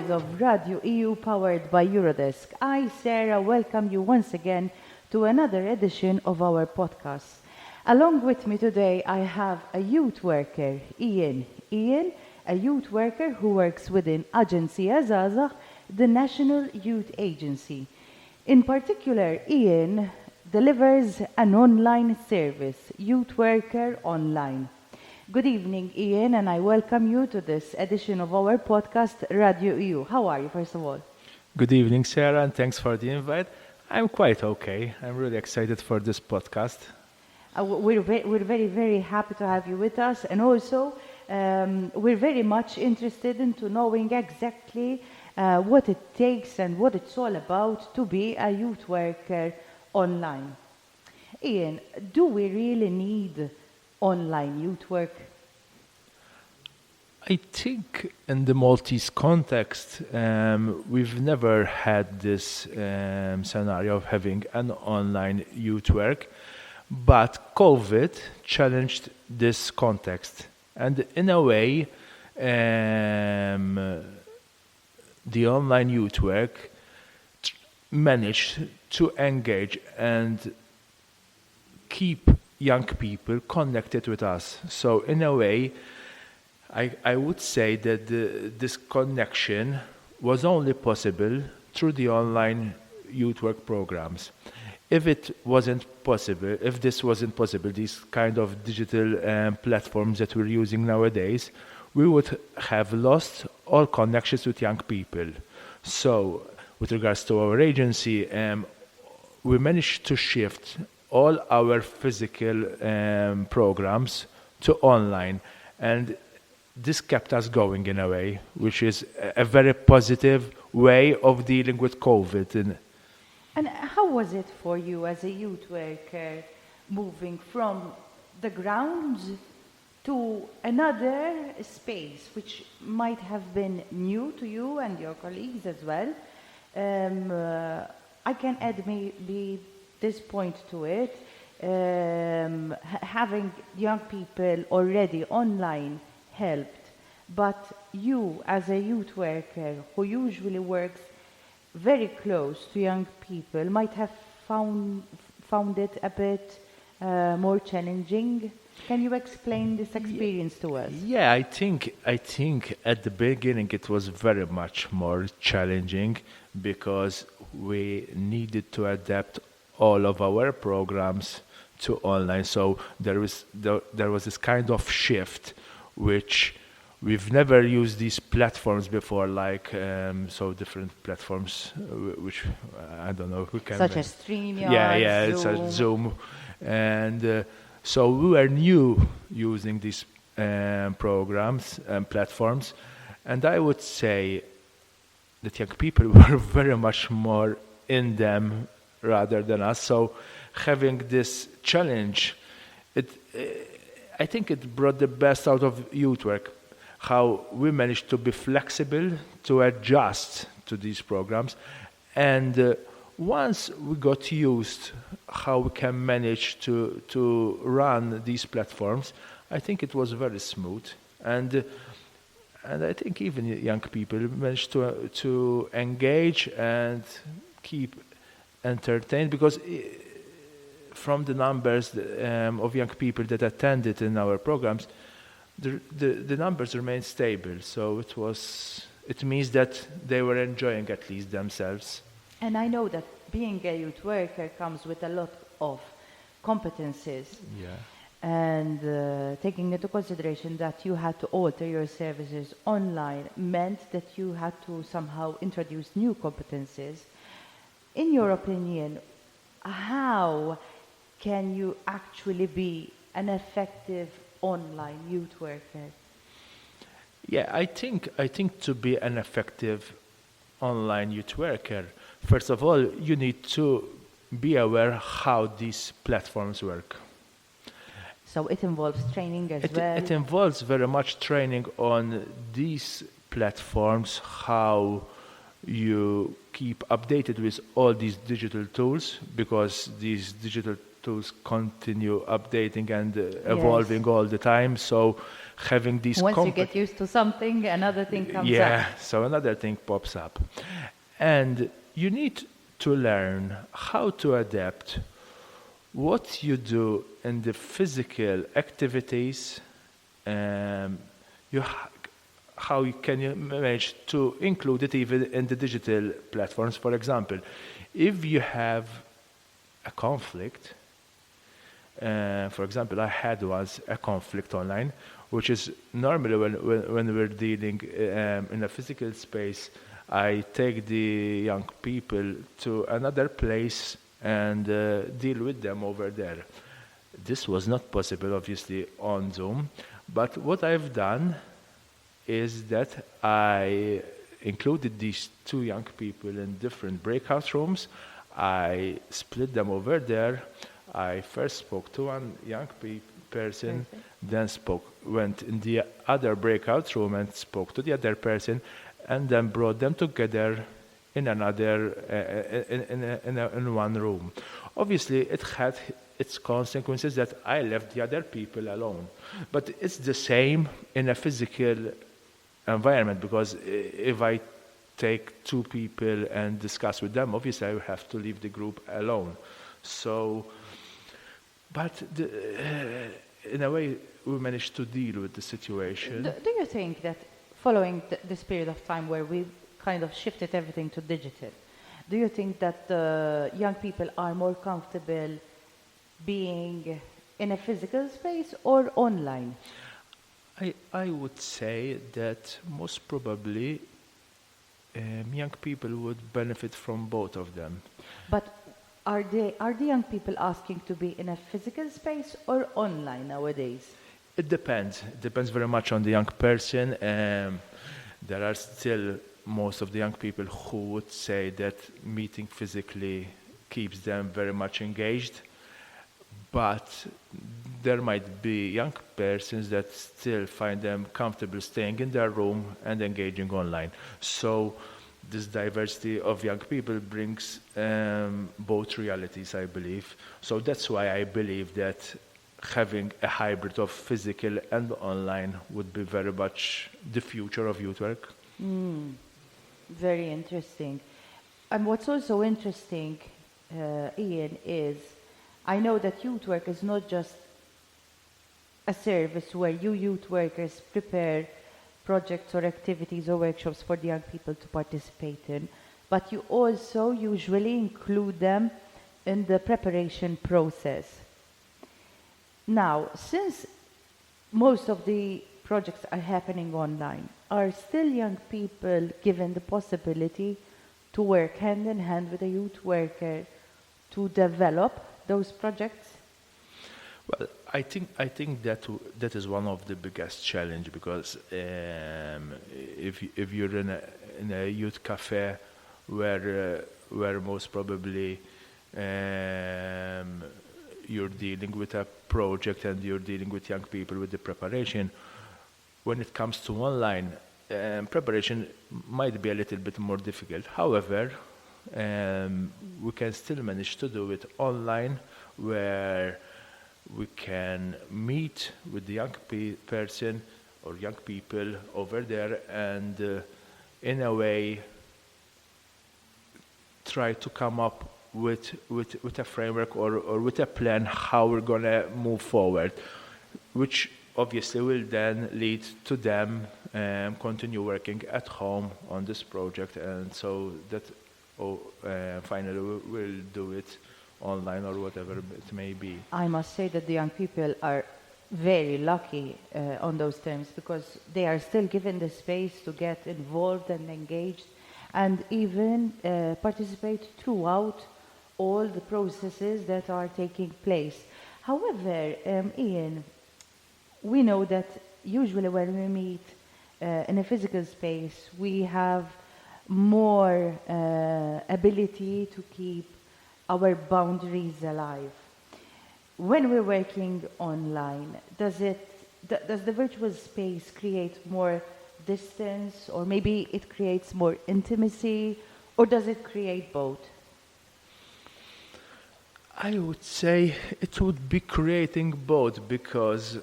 hours of Radju EU powered by Eurodesk. I, Sarah, welcome you once again to another edition of our podcast. Along with me today, I have a youth worker, Ian. Ian, a youth worker who works within Agency Azazah, the National Youth Agency. In particular, Ian delivers an online service, Youth Worker Online. Good evening, Ian, and I welcome you to this edition of our podcast, Radju EU. How are you, first of all? Good evening, Sarah, and thanks for the invite. I'm quite okay. I'm really excited for this podcast. We're very, very happy to have you with us, and also we're very much interested into knowing exactly what it takes and what it's all about to be a youth worker online. Ian, do we really need online youth work? I think in the Maltese context, we've never had this scenario of having an online youth work, but COVID challenged this context. And in a way, the online youth work managed to engage and keep young people connected with us. So in a way, I would say that this connection was only possible through the online youth work programs. If this wasn't possible, these kind of digital platforms that we're using nowadays, we would have lost all connections with young people. So with regards to our agency, we managed to shift all our physical programs to online, and this kept us going in a way, which is a very positive way of dealing with COVID. And how was it for you as a youth worker moving from the grounds to another space, which might have been new to you and your colleagues as well? I can add maybe this point to it. Having young people already online helped, but you as a youth worker who usually works very close to young people might have found it a bit more challenging. Can you explain this experience to us? Yeah, I think at the beginning it was very much more challenging because we needed to adapt all of our programs to online. So there was this kind of shift, which we've never used these platforms before, like so different platforms, which I don't know who can. Such as StreamYard, it's a Zoom, and so we were new using these programs and platforms, and I would say that young people were very much more in them rather than us. So having this challenge, I think it brought the best out of youth work, how we managed to be flexible, to adjust to these programs. And once we got used how we can manage to run these platforms, I think it was very smooth. And I think even young people managed to engage and keep entertained, because from the numbers of young people that attended in our programs, the numbers remained stable. So it means that they were enjoying at least themselves. And I know that being a youth worker comes with a lot of competencies. Yeah. And taking into consideration that you had to alter your services online meant that you had to somehow introduce new competencies. In your opinion, how can you actually be an effective online youth worker? Yeah, I think to be an effective online youth worker, first of all, you need to be aware how these platforms work. So it involves training as well? It involves very much training on these platforms, how you keep updated with all these digital tools, because these digital tools continue updating and evolving all the time. So having these Once you get used to something, another thing comes up. Yeah, so another thing pops up. And you need to learn how to adapt what you do in the physical activities, you how can you manage to include it even in the digital platforms. For example, if you have a conflict, for example, I had once a conflict online, which is normally when we're dealing in a physical space, I take the young people to another place and deal with them over there. This was not possible, obviously, on Zoom. But what I've done is that I included these two young people in different breakout rooms. I split them over there. I first spoke to one young person, then went in the other breakout room and spoke to the other person, and then brought them together in another, in one room. Obviously, it had its consequences that I left the other people alone. But it's the same in a physical environment, because if I take two people and discuss with them, obviously I have to leave the group alone. So, but in a way, we managed to deal with the situation. Do you think that following this period of time where we kind of shifted everything to digital, do you think that the young people are more comfortable being in a physical space or online? I would say that most probably young people would benefit from both of them. But are the young people asking to be in a physical space or online nowadays? It depends. It depends very much on the young person. There are still most of the young people who would say that meeting physically keeps them very much engaged. But there might be young persons that still find them comfortable staying in their room and engaging online. So this diversity of young people brings both realities, I believe. So that's why I believe that having a hybrid of physical and online would be very much the future of youth work. Very interesting. And what's also interesting, Ian, is I know that youth work is not just a service where you youth workers prepare projects or activities or workshops for the young people to participate in, but you also usually include them in the preparation process. Now, since most of the projects are happening online, are still young people given the possibility to work hand in hand with a youth worker to develop those projects? Well, I think that is one of the biggest challenge, because if you're in a youth cafe where most probably you're dealing with a project and you're dealing with young people with the preparation, when it comes to online, preparation might be a little bit more difficult. However, we can still manage to do it online, where we can meet with the young person or young people over there and in a way try to come up with a framework or with a plan how we're going to move forward, which obviously will then lead to them continue working at home on this project, and so that finally we'll do it online or whatever it may be. I must say that the young people are very lucky on those terms, because they are still given the space to get involved and engaged and even participate throughout all the processes that are taking place. However, Ian, we know that usually when we meet in a physical space, we have more ability to keep our boundaries alive. When we're working online, does the virtual space create more distance, or maybe it creates more intimacy, or does it create both? I would say it would be creating both, because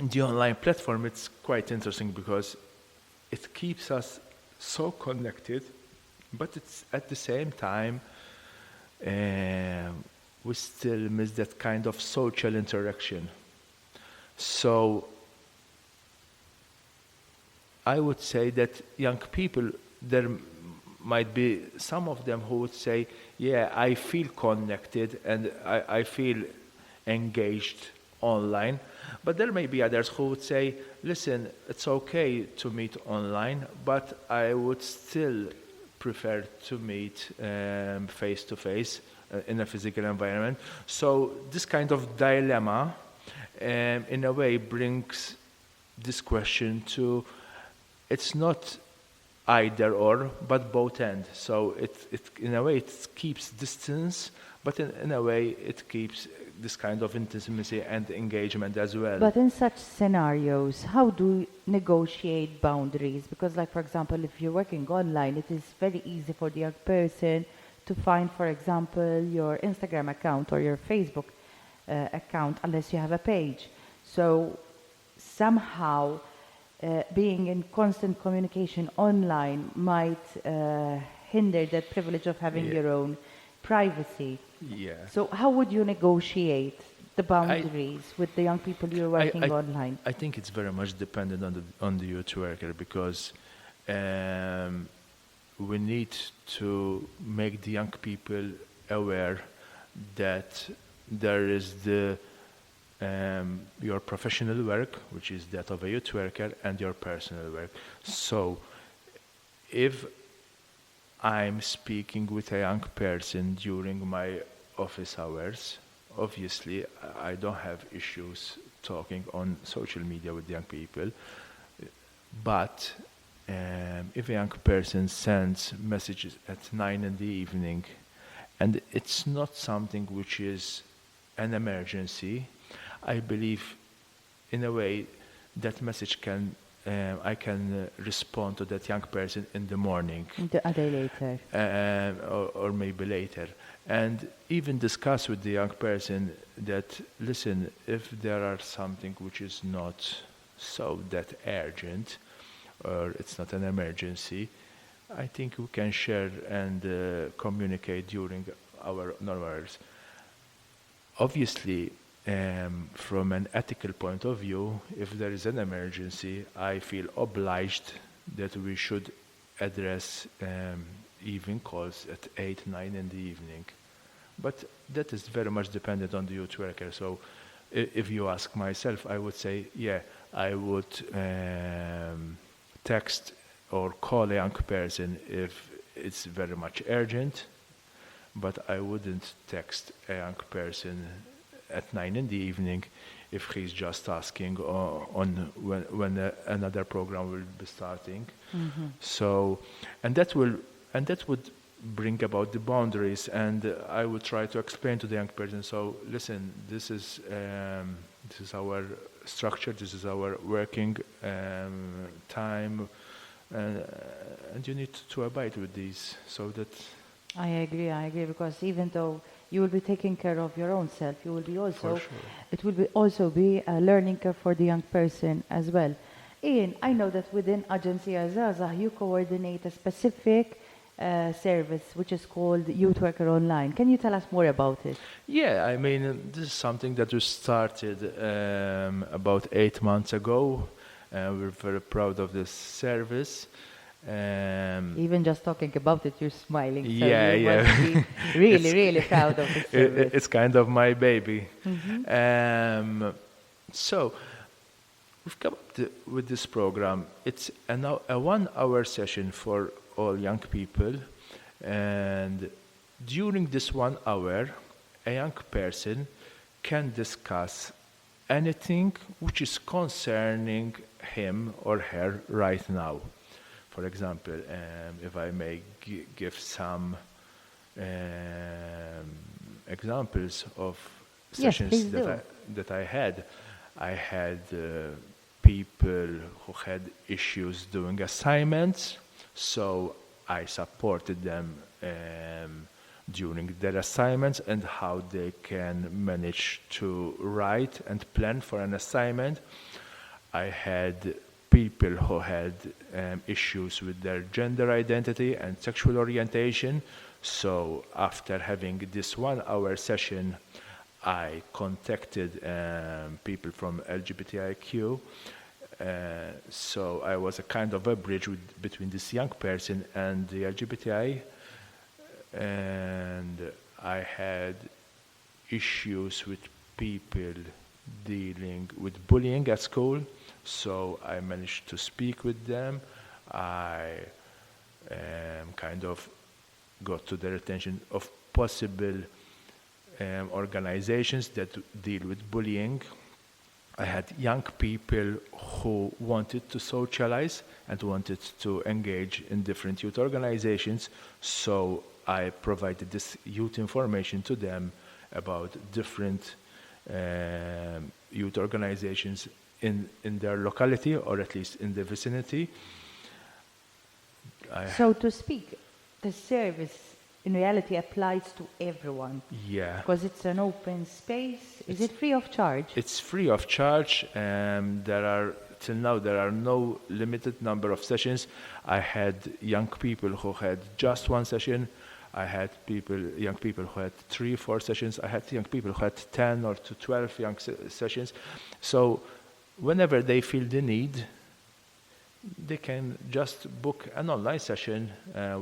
the online platform, it's quite interesting because it keeps us so connected, but it's at the same time we still miss that kind of social interaction. So I would say that young people, there might be some of them who would say, yeah, I feel connected and I feel engaged online. But there may be others who would say, listen, it's okay to meet online, but I would still prefer to meet face to face in a physical environment. So this kind of dilemma, in a way, brings this question to, it's not either or, but both end. So it in a way it keeps distance, but in a way it keeps this kind of intimacy and engagement as well. But in such scenarios, how do you negotiate boundaries? Because, like, for example, if you're working online, it is very easy for the young person to find, for example, your Instagram account or your Facebook account, unless you have a page. So somehow being in constant communication online might hinder that privilege of having your own privacy. Yeah. So how would you negotiate the boundaries with the young people you're working online? I think it's very much dependent on the youth worker, because we need to make the young people aware that there is your professional work, which is that of a youth worker, and your personal work. So if I'm speaking with a young person during my office hours, obviously I don't have issues talking on social media with young people. But if a young person sends messages at 9 in the evening, and it's not something which is an emergency, I believe, in a way, that message can I can respond to that young person in the morning, A day later, or maybe later, and even discuss with the young person that, listen, if there are something which is not so that urgent, or it's not an emergency, I think we can share and communicate during our normal hours. Obviously, from an ethical point of view, if there is an emergency, I feel obliged that we should address evening calls at 8, 9 in the evening. But that is very much dependent on the youth worker. So if you ask myself, I would say, yeah, I would text or call a young person if it's very much urgent, but I wouldn't text a young person at 9 in the evening if he's just asking on when another program will be starting. Mm-hmm. So, and that would bring about the boundaries, and I would try to explain to the young person, so listen, this is our structure, this is our working time, and you need to abide with these, so that... I agree, because even though you will be taking care of your own self, you will be also, it will be also be a learning curve for the young person as well. Ian, I know that within Agency Azaza, you coordinate a specific service which is called Youth Worker Online. Can you tell us more about it? Yeah, I mean, this is something that we started about 8 months ago. We're very proud of this service. Even just talking about it, you're smiling. So yeah. must be really, really proud of it. It's kind of my baby. Mm-hmm. So we've come up with this program. It's a 1-hour session for all young people, and during this 1 hour, a young person can discuss anything which is concerning him or her right now. For example, if I may give some examples of sessions that I had people who had issues doing assignments, so I supported them during their assignments and how they can manage to write and plan for an assignment. I had people who had issues with their gender identity and sexual orientation. So after having this 1 hour session, I contacted people from LGBTIQ. So I was a kind of a bridge between this young person and the LGBTI. And I had issues with people dealing with bullying at school. So I managed to speak with them. I kind of got to their attention of possible organizations that deal with bullying. I had young people who wanted to socialize and wanted to engage in different youth organizations. So I provided this youth information to them about different youth organizations in their locality, or at least in the vicinity. So to speak, the service in reality applies to everyone. Yeah. Because it's an open space. Is it free of charge? It's free of charge. Till now, there are no limited number of sessions. I had young people who had just 1 session. I had young people who had 3, 4 sessions. I had young people who had 10 or to 12 sessions. So whenever they feel the need, they can just book an online session,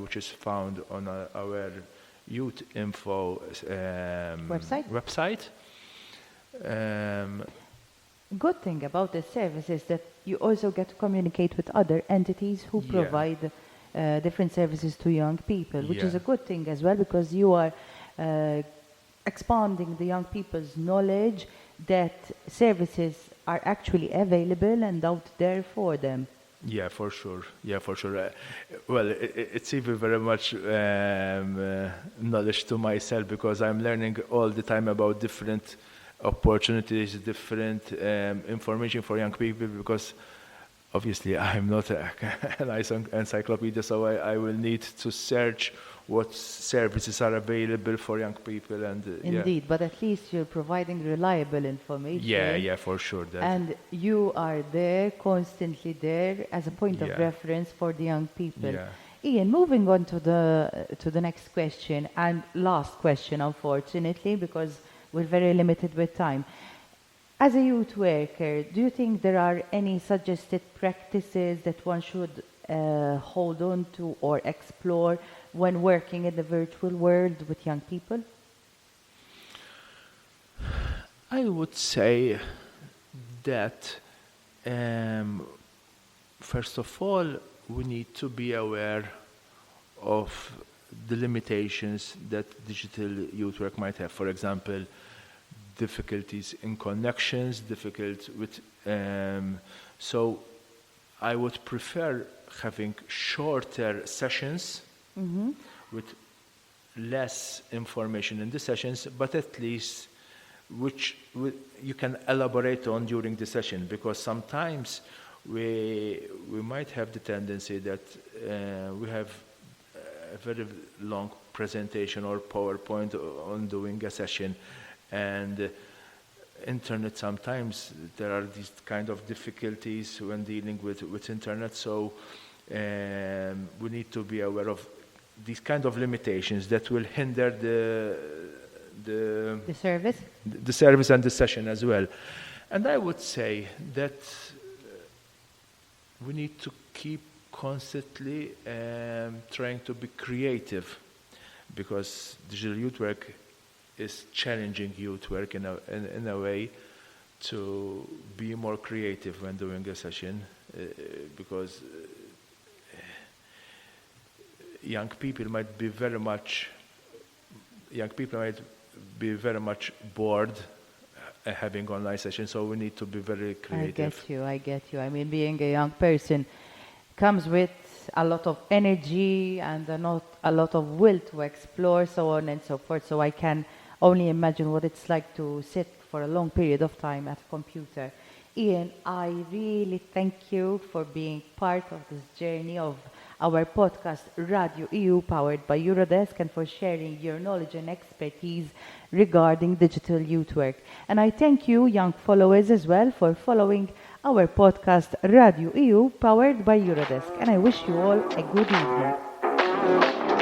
which is found on our youth info website. Good thing about this service is that you also get to communicate with other entities who provide different services to young people, which is a good thing as well, because you are expanding the young people's knowledge that services are actually available and out there for them. Yeah, for sure. Well, it's even very much knowledge to myself, because I'm learning all the time about different opportunities, different information for young people, because obviously I'm not an encyclopedia, so I will need to search what services are available for young people. And Indeed, but at least you're providing reliable information. Yeah, for sure. And you are there, constantly there, as a point of reference for the young people. Yeah. Ian, moving on to the next question, and last question, unfortunately, because we're very limited with time. As a youth worker, do you think there are any suggested practices that one should hold on to or explore when working in the virtual world with young people? I would say that first of all, we need to be aware of the limitations that digital youth work might have. For example, difficulties in connections, so I would prefer having shorter sessions with less information in the sessions, but at least which you can elaborate on during the session, because sometimes we might have the tendency that we have a very long presentation or PowerPoint on doing a session, and internet, sometimes there are these kind of difficulties when dealing with internet, so we need to be aware of these kind of limitations that will hinder the service and the session as well. And I would say that we need to keep constantly trying to be creative, because digital youth work is challenging youth work in a way to be more creative when doing a session, because young people might be very much bored having online sessions, so we need to be very creative. I get you. I mean, being a young person comes with a lot of energy and a lot of will to explore, so on and so forth. So I can only imagine what it's like to sit for a long period of time at a computer. Ian, I really thank you for being part of this journey of our podcast, Radju EU, powered by Eurodesk, and for sharing your knowledge and expertise regarding digital youth work. And I thank you, young followers, as well, for following our podcast Radju EU powered by Eurodesk. And I wish you all a good evening.